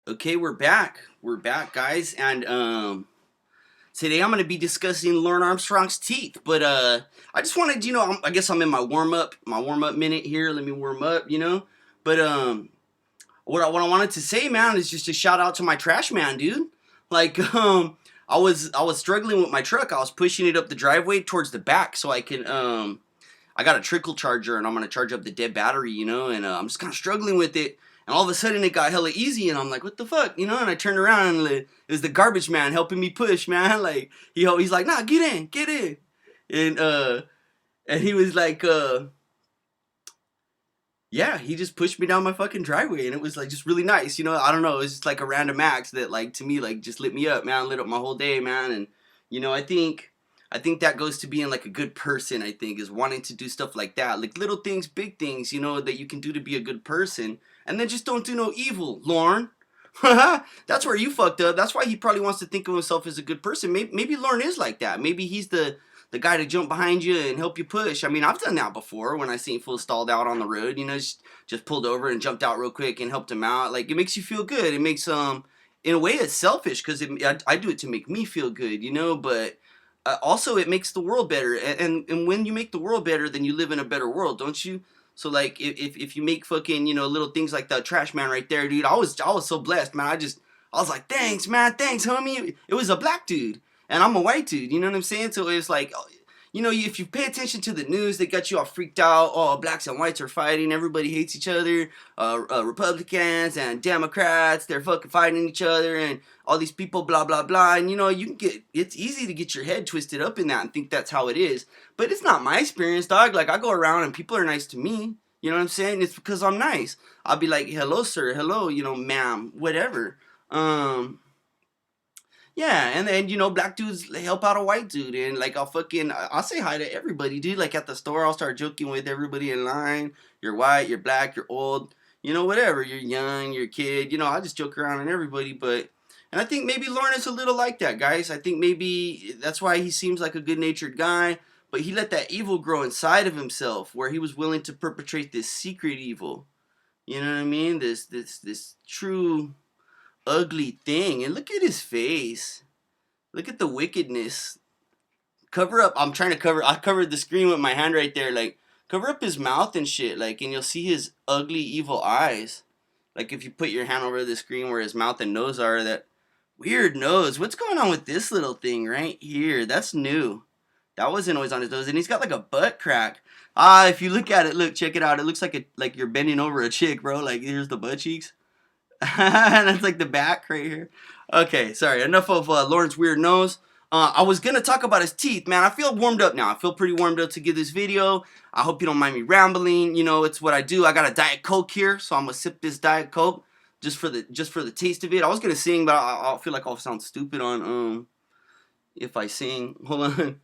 Okay, we're back. We're back, guys, and today I'm going to be discussing Lorne Armstrong's teeth. But I just wanted, I guess I'm in my warm up minute here. Let me warm up, But what I wanted to say, man, is just a shout out to my trash man, dude. Like I was struggling with my truck. I was pushing it up the driveway towards the back so I can I got a trickle charger and I'm gonna charge up the dead battery, and I'm just kind of struggling with it. And all of a sudden it got hella easy, and I'm like, what the fuck, And I turned around and it was the garbage man helping me push, man. Like he's like, nah, get in, and he was like, yeah, he just pushed me down my fucking driveway, and it was like just really nice, I don't know, it was just like a random act that, like, to me, like, just lit me up, man, lit up my whole day, man. And I think that goes to being like a good person. I think is wanting to do stuff like that, like little things, big things, that you can do to be a good person, and then just don't do no evil, Lorne. That's where you fucked up. That's why he probably wants to think of himself as a good person. Maybe Lorne is like that. Maybe he's the guy to jump behind you and help you push. I mean, I've done that before when I seen fools stalled out on the road. Just pulled over and jumped out real quick and helped him out. Like, it makes you feel good. It makes in a way it's selfish because I do it to make me feel good, But also it makes the world better. And when you make the world better, then you live in a better world, don't you? So, like, if you make fucking, little things like that trash man right there, dude, I was so blessed, man. I was like, thanks, man, thanks, homie. It was a black dude, and I'm a white dude, you know what I'm saying? So it's like, if you pay attention to the news, they got you all freaked out. Oh, blacks and whites are fighting. Everybody hates each other. Republicans and Democrats, they're fucking fighting each other, and all these people, blah, blah, blah. And, it's easy to get your head twisted up in that and think that's how it is. But it's not my experience, dog. Like, I go around and people are nice to me. You know what I'm saying? It's because I'm nice. I'll be like, hello, sir. Hello, ma'am, whatever. Yeah, and then, black dudes help out a white dude, and like I'll say hi to everybody, dude. Like at the store, I'll start joking with everybody in line. You're white, you're black, you're old, whatever. You're young, you're a kid, I just joke around on everybody. And I think maybe Lorne is a little like that, guys. I think maybe that's why he seems like a good-natured guy, but he let that evil grow inside of himself, where he was willing to perpetrate this secret evil. You know what I mean? This true ugly thing. And look at his face. Look at the wickedness. Cover up. I covered the screen with my hand right there. Like, cover up his mouth and shit. Like, and you'll see his ugly, evil eyes. Like, if you put your hand over the screen where his mouth and nose are, that weird nose. What's going on with this little thing right here? That's new. That wasn't always on his nose. And he's got like a butt crack. If you look at it, look, check it out. It looks like you're bending over a chick, bro. Like, here's the butt cheeks. And that's like the back right here. Okay, sorry. Enough of Lorne's weird nose. I was gonna talk about his teeth, man. I feel warmed up now. I feel pretty warmed up to give this video. I hope you don't mind me rambling. It's what I do. I got a Diet Coke here, so I'm gonna sip this Diet Coke just for the taste of it. I was gonna sing, but I feel like I'll sound stupid on if I sing. Hold on.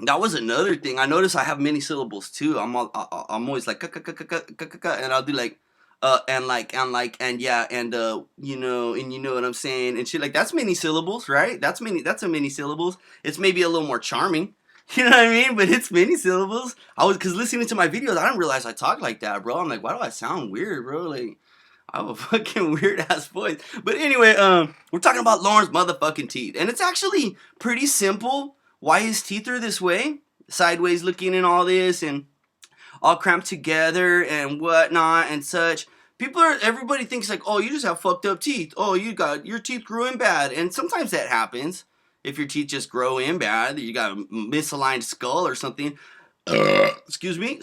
That was another thing. I notice I have many syllables too. I'm always like and I'll do like and yeah, and and you know what I'm saying, and shit, like, that's many syllables, right? That's a many syllables. It's maybe a little more charming, you know what I mean? But it's many syllables. Cause listening to my videos, I didn't realize I talk like that, bro. I'm like, why do I sound weird, bro? Like, I have a fucking weird ass voice. But anyway, we're talking about Lorne's motherfucking teeth, and it's actually pretty simple why his teeth are this way, sideways looking and all this, and all cramped together and whatnot and such. Everybody thinks like, oh, you just have fucked up teeth. Oh, your teeth grew in bad. And sometimes that happens. If your teeth just grow in bad, you got a misaligned skull or something. Excuse me.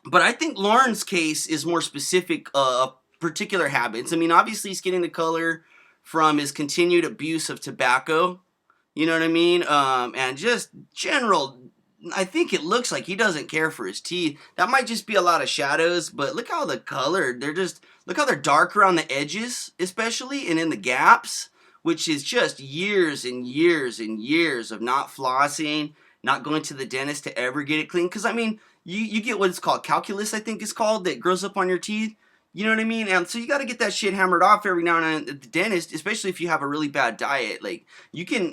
But I think Lorne's case is more specific of particular habits. I mean, obviously he's getting the color from his continued abuse of tobacco. You know what I mean? And just general, I think it looks like he doesn't care for his teeth. That might just be a lot of shadows, but look how the color, look how they're dark around the edges, especially, and in the gaps, which is just years and years and years of not flossing, not going to the dentist to ever get it clean. Because, I mean, you get what it's called, calculus, I think it's called, that grows up on your teeth. You know what I mean? And so you got to get that shit hammered off every now and then at the dentist, especially if you have a really bad diet. Like,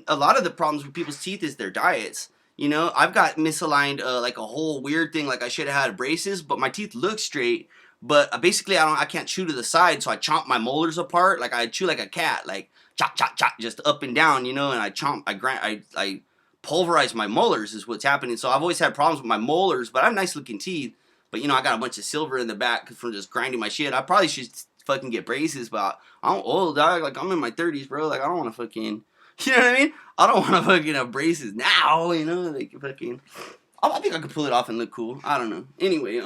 a lot of the problems with people's teeth is their diets. I've got misaligned, like a whole weird thing, like I should have had braces, but my teeth look straight. But basically, I can't chew to the side, so I chomp my molars apart. Like I chew like a cat, like chop, chop, chop, just up and down, you know. And I chomp, I pulverize my molars is what's happening. So I've always had problems with my molars, but I have nice looking teeth. But I got a bunch of silver in the back from just grinding my shit. I probably should fucking get braces, but I'm old, dog. Like I'm in my 30s, bro. Like I don't want to fucking, you know what I mean? I don't want to fucking have braces now, like fucking. I think I could pull it off and look cool. I don't know. Anyway,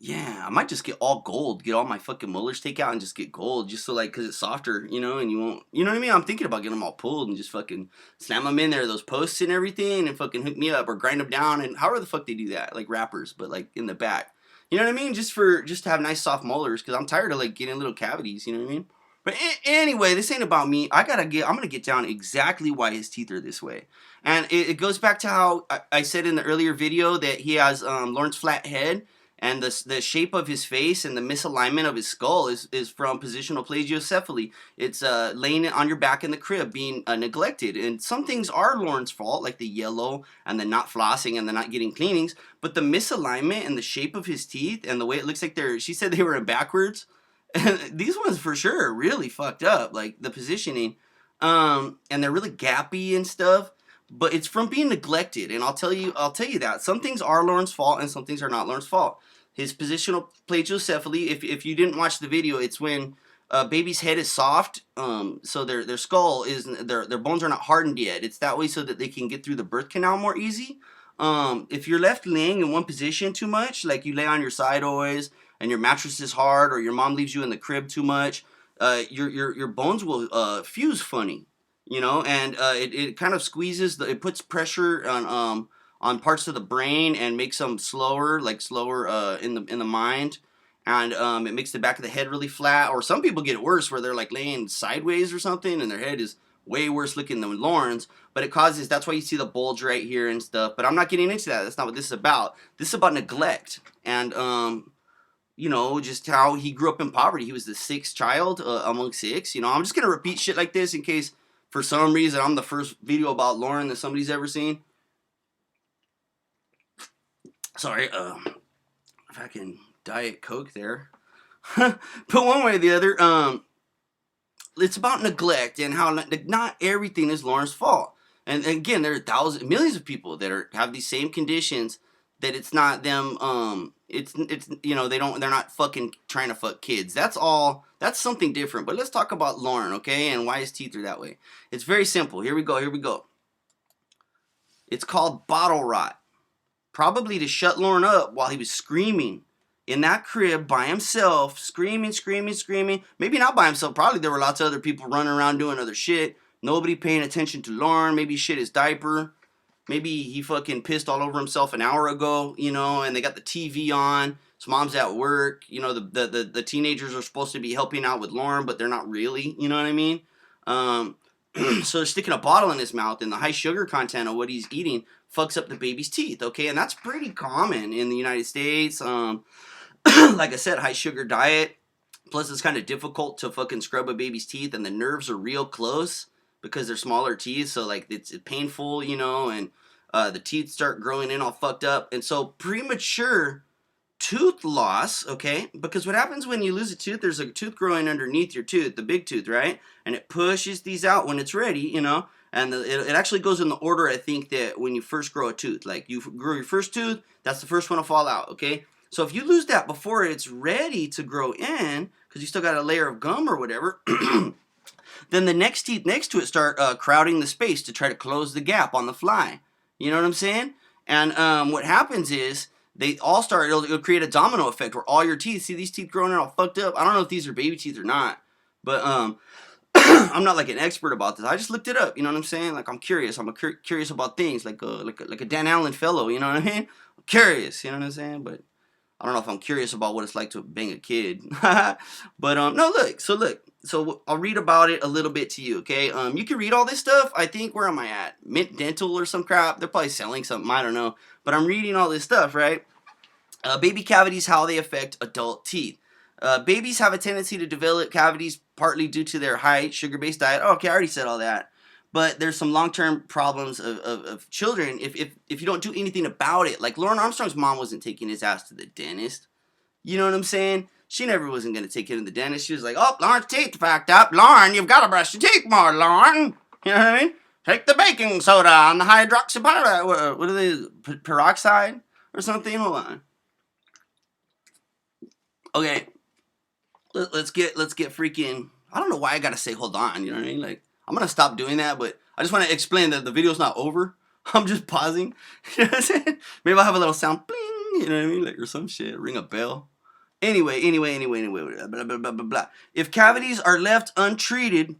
yeah, I might just get all gold, get all my fucking molars take out and just get gold, just so like, cause it's softer, and you won't, you know what I mean? I'm thinking about getting them all pulled and just fucking slam them in there, those posts and everything, and fucking hook me up or grind them down, and however the fuck they do that, like rappers, but like in the back, you know what I mean? Just to have nice soft molars, cause I'm tired of like getting little cavities, you know what I mean? But anyway, this ain't about me. I'm gonna get down exactly why his teeth are this way, and it goes back to how I said in the earlier video that he has Lorne's flat head. And the shape of his face and the misalignment of his skull is from positional plagiocephaly. It's laying it on your back in the crib, being neglected. And some things are Lorne's fault, like the yellow and the not flossing and the not getting cleanings. But the misalignment and the shape of his teeth and the way it looks like she said they were in backwards. And these ones for sure are really fucked up, like the positioning. And they're really gappy and stuff. But it's from being neglected, and I'll tell you that some things are Lorne's fault and some things are not Lorne's fault. His positional plagiocephaly, if you didn't watch the video, it's when baby's head is soft, so their skull is their bones are not hardened yet. It's that way so that they can get through the birth canal more easy. If you're left laying in one position too much, like you lay on your side always, and your mattress is hard, or your mom leaves you in the crib too much, your bones will fuse funny. And it kind of squeezes, it puts pressure on parts of the brain and makes them slower in the mind, and it makes the back of the head really flat. Or some people get it worse where they're like laying sideways or something, and their head is way worse looking than Lorne's. But that's why you see the bulge right here and stuff. But I'm not getting into that. That's not what this is about. This is about neglect and just how he grew up in poverty. He was the sixth child among six. I'm just gonna repeat shit like this in case. For some reason, I'm the first video about Lorne that somebody's ever seen. Sorry, if I can Diet Coke there. But one way or the other, it's about neglect and how not everything is Lorne's fault. And again, there are millions of people that have these same conditions. That it's not them. They're not fucking trying to fuck kids. That's all. That's something different. But let's talk about Lorne, okay, and why his teeth are that way. It's very simple. Here we go. It's called bottle rot. Probably to shut Lorne up while he was screaming in that crib by himself, screaming. Maybe not by himself. Probably there were lots of other people running around doing other shit. Nobody paying attention to Lorne. Maybe shit his diaper. Maybe he fucking pissed all over himself an hour ago, and they got the TV on. His mom's at work. The teenagers are supposed to be helping out with Lorne, but they're not really. You know what I mean? So they're sticking a bottle in his mouth, and the high sugar content of what he's eating fucks up the baby's teeth, okay? And that's pretty common in the United States. Like I said, high sugar diet. Plus, it's kind of difficult to fucking scrub a baby's teeth, and the nerves are real close. Because they're smaller teeth, so like it's painful, and the teeth start growing in all fucked up. And so premature tooth loss, okay? Because what happens when you lose a tooth, there's a tooth growing underneath your tooth, the big tooth, right? And it pushes these out when it's ready, And it actually goes in the order, I think, that when you first grow a tooth. Like you grow your first tooth, that's the first one to fall out, okay? So if you lose that before it's ready to grow in, because you still got a layer of gum or whatever, then the next teeth next to it start crowding the space to try to close the gap on the fly. You know what I'm saying? And what happens is they all start, it'll create a domino effect where all your teeth, see these teeth growing in all fucked up? I don't know if these are baby teeth or not, but I'm not like an expert about this. I just looked it up, you know what I'm saying? Like I'm curious. I'm curious about things like a Dan Allen fellow, you know what I mean? I'm curious, you know what I'm saying? But I don't know if I'm curious about what it's like to bang a kid. But no, look. So I'll read about it a little bit to you, okay? You can read all this stuff. I think, where am I at? Mint Dental or some crap. They're probably selling something. I don't know. But I'm reading all this stuff, right? Baby cavities, how they affect adult teeth. Babies have a tendency to develop cavities partly due to their high sugar-based diet. Oh, okay, I already said all that. but there's some long-term problems of children if you don't do anything about it. Like Lorne Armstrong's mom wasn't taking his ass to the dentist. You know what I'm saying? She never wasn't going to take him to the dentist. She was like, oh, Lorne's teeth packed up. Lorne, you've got to brush your teeth more, Lorne. You know what I mean? Take the baking soda and the hydroxyperoxide. What are they? Peroxide or something? Hold on. Okay. Let's get freaking... I don't know why I got to say hold on. You know what I mean? Like, I'm going to stop doing that, but I just want to explain that the video's not over. I'm just pausing. You know what I'm saying? Maybe I'll have a little sound. Bling. You know what I mean? Like, or some shit. Ring a bell. Anyway, blah, blah, blah, blah, blah. If cavities are left untreated,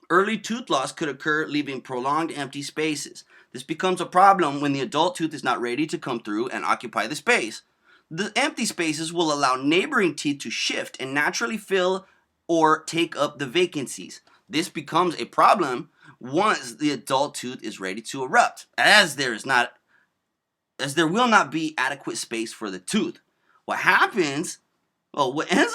early tooth loss could occur, leaving prolonged empty spaces. This becomes a problem when the adult tooth is not ready to come through and occupy the space. The empty spaces will allow neighboring teeth to shift and naturally fill or take up the vacancies. This becomes a problem once the adult tooth is ready to erupt, as there will not be adequate space for the tooth. What ends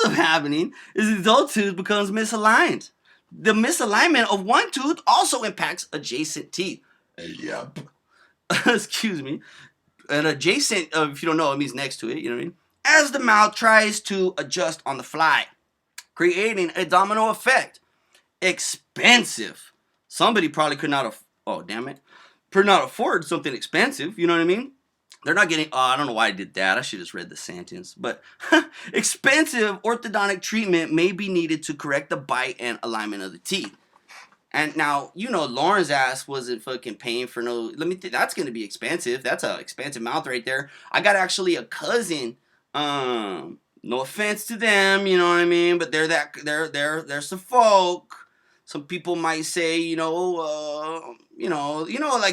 up happening is the adult tooth becomes misaligned. The misalignment of one tooth also impacts adjacent teeth. Yep. Excuse me. And adjacent, if you don't know, it means next to it, you know what I mean? As the mouth tries to adjust on the fly, creating a domino effect. Expensive. Somebody probably could not afford something expensive, you know what I mean? They're not getting, I don't know why I did that. I should have just read the sentence. But expensive orthodontic treatment may be needed to correct the bite and alignment of the teeth. And now, you know, Lauren's ass wasn't fucking paying for no, that's going to be expensive. That's an expensive mouth right there. I got actually a cousin, no offense to them, you know what I mean? But they're some folk. Some people might say, like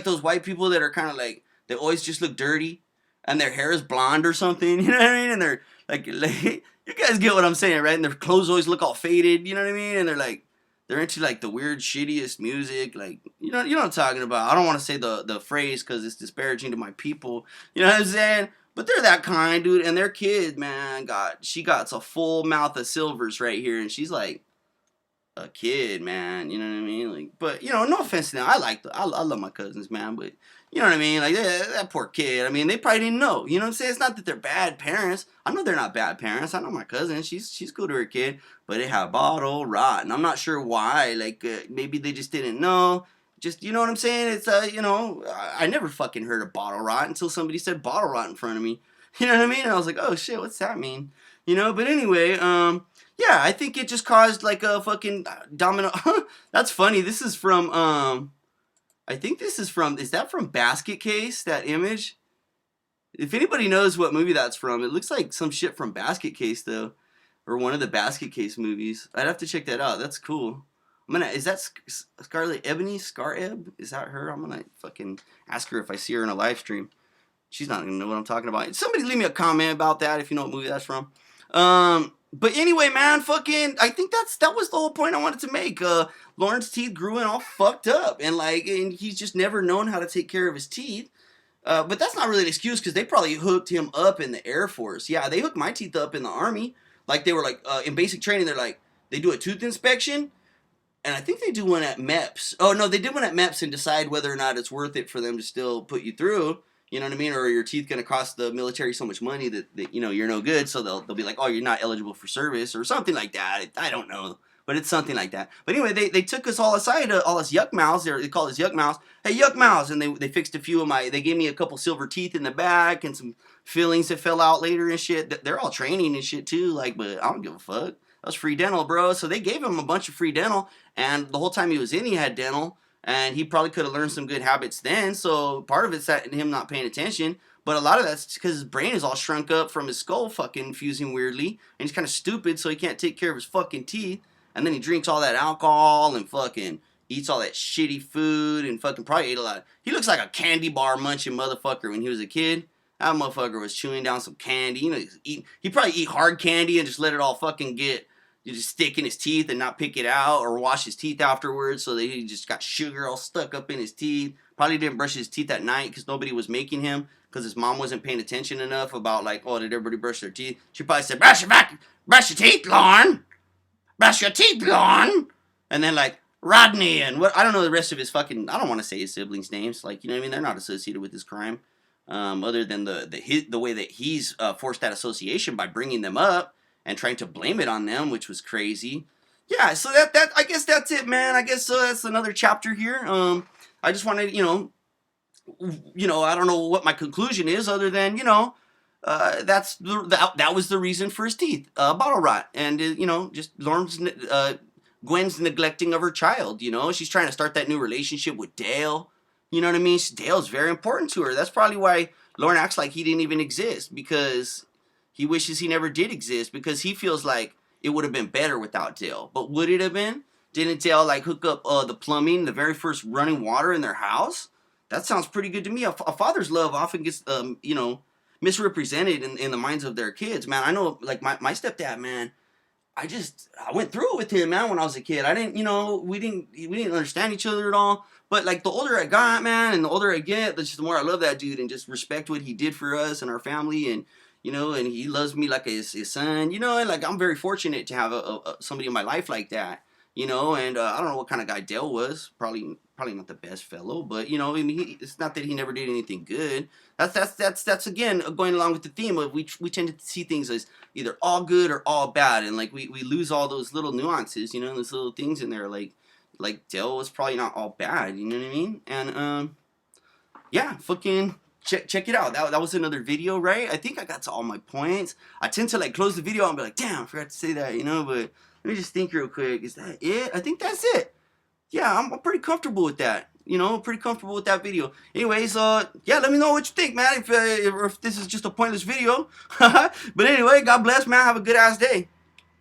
those white people that are kind of like, they always just look dirty, and their hair is blonde or something, you know what I mean? And they're like you guys get what I'm saying, right? And their clothes always look all faded, you know what I mean? And they're into like the weird, shittiest music, like, you know what I'm talking about. I don't want to say the phrase because it's disparaging to my people, you know what I'm saying? But they're that kind, dude, and their kid, man, she got a full mouth of silvers right here, and she's like a kid, man, you know what I mean? Like, but, no offense to them. I love my cousins, man, but you know what I mean? Like, that poor kid. I mean, they probably didn't know. You know what I'm saying? It's not that they're bad parents. I know they're not bad parents. I know my cousin. She's cool to her kid. But it had bottle rot. And I'm not sure why. Like, maybe they just didn't know. Just, you know what I'm saying? It's, I never fucking heard of bottle rot until somebody said bottle rot in front of me. You know what I mean? And I was like, oh, shit, what's that mean? But anyway, yeah, I think it just caused, like, a fucking domino. That's funny. This is from, I think this is that from Basket Case, that image? If anybody knows what movie that's from, it looks like some shit from Basket Case, though. Or one of the Basket Case movies. I'd have to check that out. That's cool. Is that Scarlet Ebony? Scar-Eb? Is that her? I'm gonna fucking ask her if I see her in a live stream. She's not gonna know what I'm talking about. Somebody leave me a comment about that if you know what movie that's from. But anyway, man, I think that was the whole point I wanted to make. Lawrence's teeth grew in all fucked up, and he's just never known how to take care of his teeth. But that's not really an excuse, because they probably hooked him up in the Air Force. Yeah, they hooked my teeth up in the Army. Like, they were in basic training, they do a tooth inspection, and I think they do one at MEPS. Oh, no, they did one at MEPS and decide whether or not it's worth it for them to still put you through. You know what I mean? Or are your teeth going to cost the military so much money that you're no good, so they'll be like, oh, you're not eligible for service, or something like that. I don't know. But it's something like that. But anyway, they took us all aside, all us yuck mouths. They call us yuck mouths. Hey, yuck mouths. And they fixed a few of they gave me a couple silver teeth in the back and some fillings that fell out later and shit. They're all training and shit too, but I don't give a fuck. That was free dental, bro. So they gave him a bunch of free dental, and the whole time he was in, he had dental, and he probably could have learned some good habits then. So part of it's that him not paying attention. But a lot of that's because his brain is all shrunk up from his skull fucking fusing weirdly, and he's kind of stupid, so he can't take care of his fucking teeth. And then he drinks all that alcohol and fucking eats all that shitty food and fucking probably ate a lot. He looks like a candy bar munching motherfucker when he was a kid. That motherfucker was chewing down some candy. He probably eat hard candy and just let it all fucking just stick in his teeth and not pick it out or wash his teeth afterwards, so that he just got sugar all stuck up in his teeth. Probably didn't brush his teeth at night because nobody was making him, because his mom wasn't paying attention enough about did everybody brush their teeth? She probably said, brush your teeth, Lorne. Brush your teeth, Lorne. And then Rodney and what I don't know the rest of his fucking. I don't want to say his siblings' names. Like, you know what I mean? They're not associated with this crime, other than the way that he's forced that association by bringing them up and trying to blame it on them, which was crazy. Yeah, so that I guess that's it, man. I guess that's another chapter here. I just wanted, I don't know what my conclusion is, other than that was the reason for his teeth, bottle rot, and just Lorne's Gwen's neglecting of her child. She's trying to start that new relationship with Dale. You know what I mean? Dale's very important to her. That's probably why Lorne acts like he didn't even exist, because he wishes he never did exist, because he feels like it would have been better without Dale. But would it have been? Didn't Dale hook up the plumbing, the very first running water in their house? That sounds pretty good to me. A father's love often gets misrepresented in the minds of their kids, man. I know, like my stepdad, man. I went through it with him, man, when I was a kid. I didn't, we didn't understand each other at all. But like the older I got, man, and the older I get, the more I love that dude and just respect what he did for us and our family, and and he loves me like his son, and like I'm very fortunate to have somebody in my life like that, and I don't know what kind of guy Dale was. Probably not the best fellow, but I mean, it's not that he never did anything good. That's again going along with the theme of we tend to see things as either all good or all bad, and like we lose all those little nuances, those little things in there, like Dale was probably not all bad, you know what I mean? And yeah, fucking check it out. That was another video, right? I think I got to all my points. I tend to like close the video and be like, damn, I forgot to say that, but let me just think real quick. Is that it? I think that's it. Yeah, I'm pretty comfortable with that. Pretty comfortable with that video. Anyways, yeah, let me know what you think, man. If this is just a pointless video. But anyway, God bless, man. Have a good ass day.